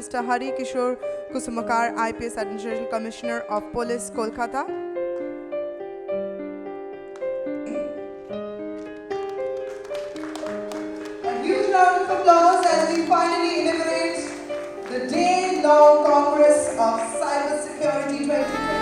Mr. Hari Kishore Kusumakar, IPS Administrative Commissioner of Police, Kolkata. A huge round of applause as we finally inaugurate the day-long Congress of Cybersecurity 2020.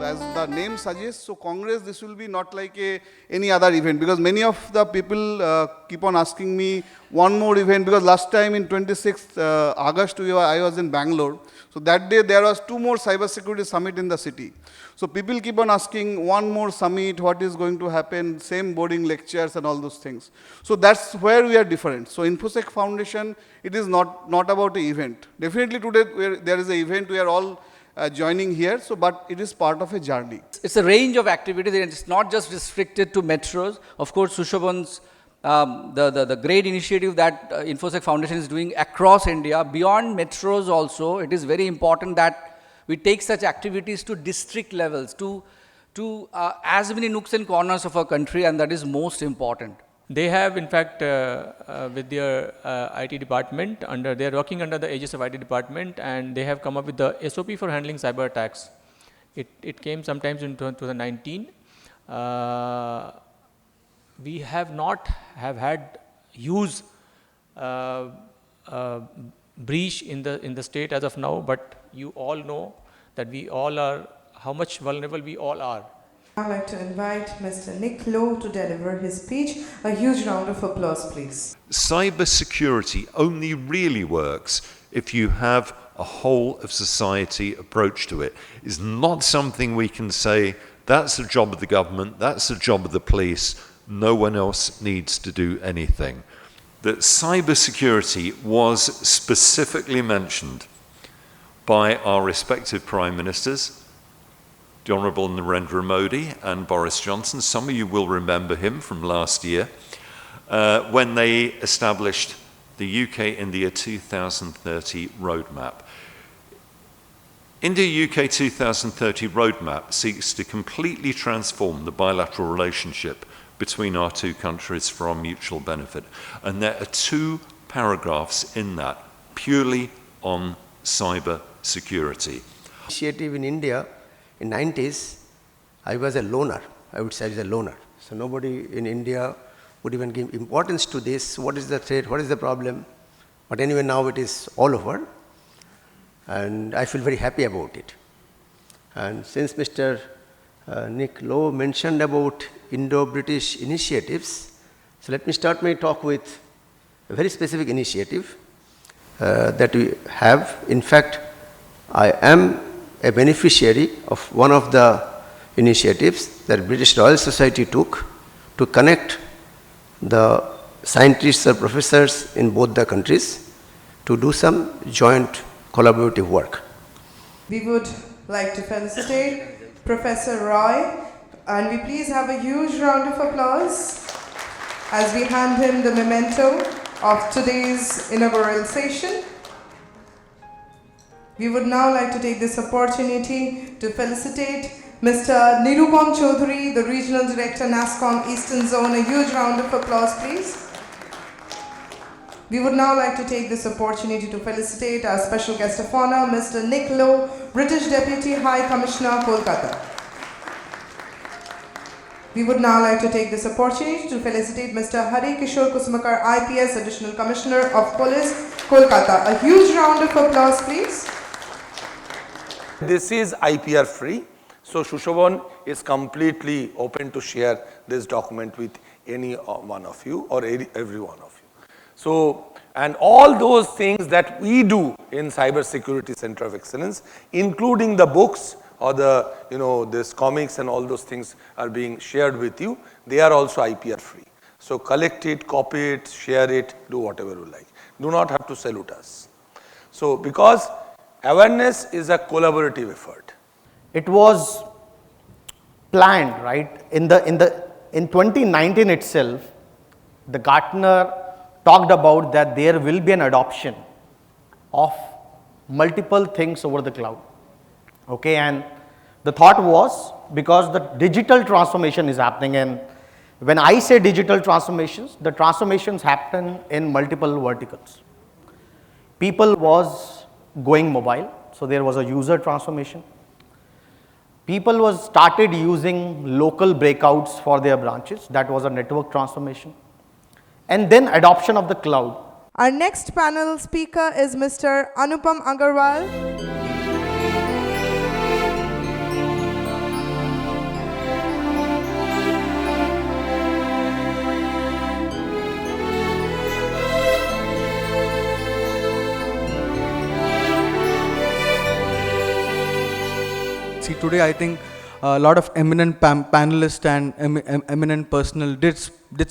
As the name suggests, so Congress, this will be not like any other event, because many of the people keep on asking me one more event, because last time in 26th August I was in Bangalore. So that day there was 2 more cybersecurity summit in the city. So people keep on asking one more summit, what is going to happen, same boarding lectures and all those things. So that's where we are different. So InfoSec Foundation, it is not about an event. Definitely today there is an event, we are all joining here, but it is part of a journey. It's a range of activities, and it's not just restricted to metros. Of course, Sushoban's, the great initiative that InfoSec Foundation is doing across India, beyond metros also, it is very important that we take such activities to district levels, to as many nooks and corners of our country, and that is most important. They have, in fact, with their IT department, they are working under the aegis of IT department, and they have come up with the SOP for handling cyber attacks. It came sometimes in 2019. We have not had huge breach in the state as of now, but you all know that we all are, how much vulnerable we all are. I'd like to invite Mr. Nick Lowe to deliver his speech. A huge round of applause, please. Cybersecurity only really works if you have a whole of society approach to it. It's not something we can say, that's the job of the government, that's the job of the police, no one else needs to do anything. That cybersecurity was specifically mentioned by our respective prime ministers, the Honourable Narendra Modi and Boris Johnson. Some of you will remember him from last year, when they established the UK-India 2030 roadmap. India-UK 2030 roadmap seeks to completely transform the bilateral relationship between our two countries for our mutual benefit. And there are 2 paragraphs in that, purely on cyber security. Initiative in India, in 90s, I was a loner. I would say I was a loner. So nobody in India would even give importance to this. What is the threat? What is the problem? But anyway, now it is all over. And I feel very happy about it. And since Mr. Nick Lowe mentioned about Indo-British initiatives, so let me start my talk with a very specific initiative that we have. In fact, I am a beneficiary of one of the initiatives that British Royal Society took to connect the scientists or professors in both the countries to do some joint collaborative work. We would like to felicitate Professor Roy, and we please have a huge round of applause as we hand him the memento of today's inaugural session. We would now like to take this opportunity to felicitate Mr. Nirupam Chaudhary, the Regional Director, NASSCOM Eastern Zone. A huge round of applause, please. We would now like to take this opportunity to felicitate our special guest of honor, Mr. Nick Lowe, British Deputy High Commissioner, Kolkata. We would now like to take this opportunity to felicitate Mr. Hari Kishore Kusumakar, IPS Additional Commissioner of Police, Kolkata. A huge round of applause, please. This is IPR free, so Sushoban is completely open to share this document with any one of you or every one of you. So, and all those things that we do in Cyber Security Center of Excellence, including the books or the, this comics and all those things are being shared with you, they are also IPR free. So collect it, copy it, share it, do whatever you like. Do not have to salute us. So because awareness is a collaborative effort. It was planned, right? In 2019 itself, the Gartner talked about that there will be an adoption of multiple things over the cloud. Okay, and the thought was because the digital transformation is happening, and when I say digital transformations, the transformations happen in multiple verticals. People was going mobile, so there was a user transformation. People was started using local breakouts for their branches, that was a network transformation. And then adoption of the cloud. Our next panel speaker is Mr. Anupam Agarwal. See, today I think a lot of eminent panelists and eminent personnel did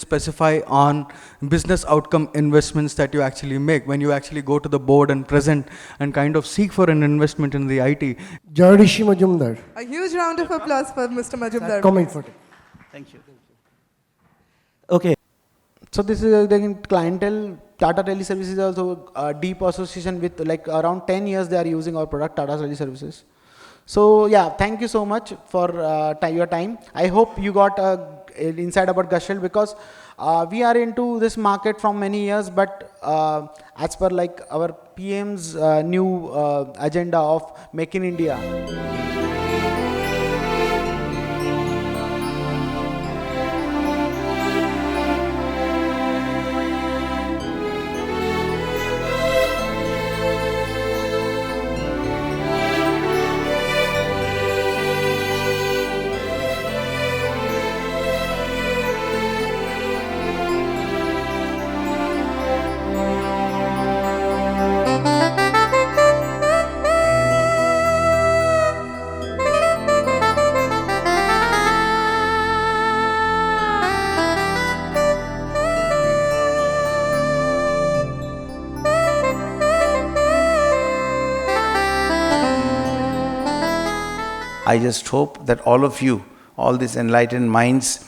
specify on business outcome investments that you actually make when you actually go to the board and present and kind of seek for an investment in the IT. Jagadish Majumdar. A huge round of applause for Mr. Majumdar. Comment for it. Thank you. Okay. So this is again clientele. Tata Teleservices also deep association with, like, around 10 years they are using our product, Tata Teleservices. So yeah, thank you so much for your time. I hope you got an insight about Gushell, because we are into this market from many years, but as per like our PM's new agenda of Make in India. I just hope that all of you, all these enlightened minds,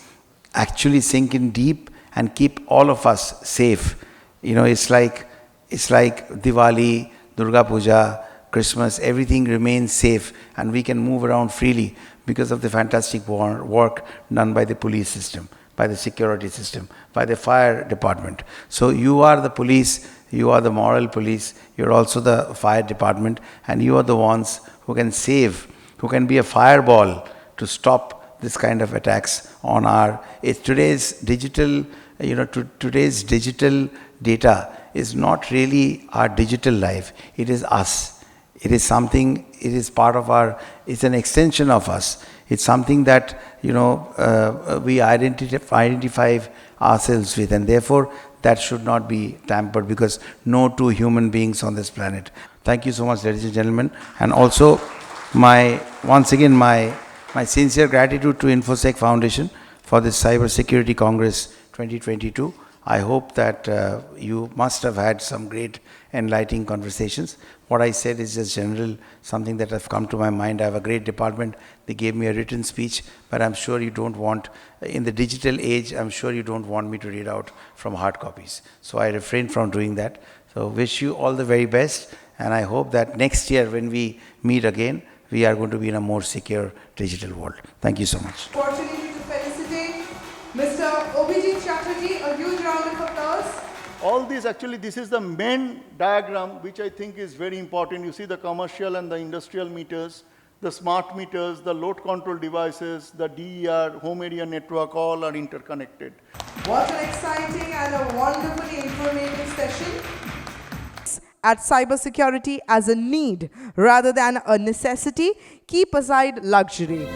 actually sink in deep and keep all of us safe. You know, it's like Diwali, Durga Puja, Christmas, everything remains safe and we can move around freely because of the fantastic work done by the police system, by the security system, by the fire department. So you are the police, you are the moral police, you're also the fire department, and you are the ones who can save, who can be a fireball to stop this kind of attacks on today's digital, today's digital data is not really our digital life, it is us. It is something, it is part of it's an extension of us. It's something that, we identify ourselves with, and therefore that should not be tampered, because no two human beings on this planet. Thank you so much, ladies and gentlemen. And also, once again, my sincere gratitude to InfoSec Foundation for this Cyber Security Congress 2022. I hope that you must have had some great enlightening conversations. What I said is just general, something that has come to my mind. I have a great department. They gave me a written speech, but I'm sure you don't want, in the digital age, I'm sure you don't want me to read out from hard copies. So I refrain from doing that. So wish you all the very best, and I hope that next year when we meet again, we are going to be in a more secure digital world. Thank you so much. Opportunity to felicitate Mr. Obijit Chatterjee. A huge round of applause. All these, actually, this is the main diagram, which I think is very important. You see the commercial and the industrial meters, the smart meters, the load control devices, the DER, home area network, all are interconnected. What an exciting and a wonderfully informative session. At cybersecurity as a need rather than a necessity, keep aside luxury.